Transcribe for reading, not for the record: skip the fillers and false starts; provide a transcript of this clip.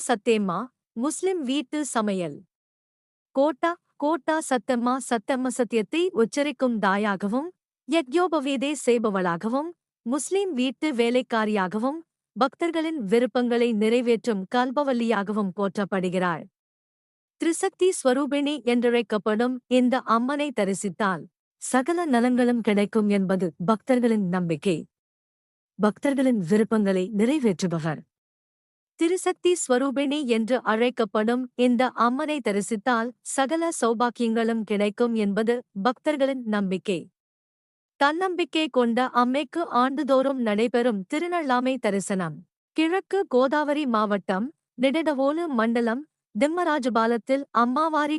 சத்தேம்மா, முஸ்லிம் வீட்டு சமையல். Quota quota சத்தம்மா Saddhamma சத்தியத்தை உச்சரிக்கும் தாயாகவும், யக்ஞோபவீதே செய்பவளாகவும், முஸ்லிம் வீட்டு வேலைக்காரியாகவும், பக்தர்களின் விருப்பங்களை நிறைவேற்றும் கல்பவல்லியாகவும் போற்றப்படுகிறாள். திரிசக்தி ஸ்வரூபிணி என்றழைக்கப்படும் இந்த அம்மனை தரிசித்தால் சகல நலங்களும் கிடைக்கும் என்பது பக்தர்களின் நம்பிக்கை. பக்தர்களின் விருப்பங்களை நிறைவேற்றுபவர். திரிசக்தி ஸ்வரூபிணி என்று அழைக்கப்படும் இந்த அம்மனை தரிசித்தால் சகல சௌபாக்கியங்களும் கிடைக்கும் என்பது பக்தர்களின் நம்பிக்கை. தன்னம்பிக்கை கொண்ட அம்மைக்கு ஆண்டுதோறும் நடைபெறும் திருநள்ளாமை தரிசனம். கிழக்கு கோதாவரி மாவட்டம், நிடடவோலு மண்டலம், திம்மராஜபாலத்தில் அம்மாவாரி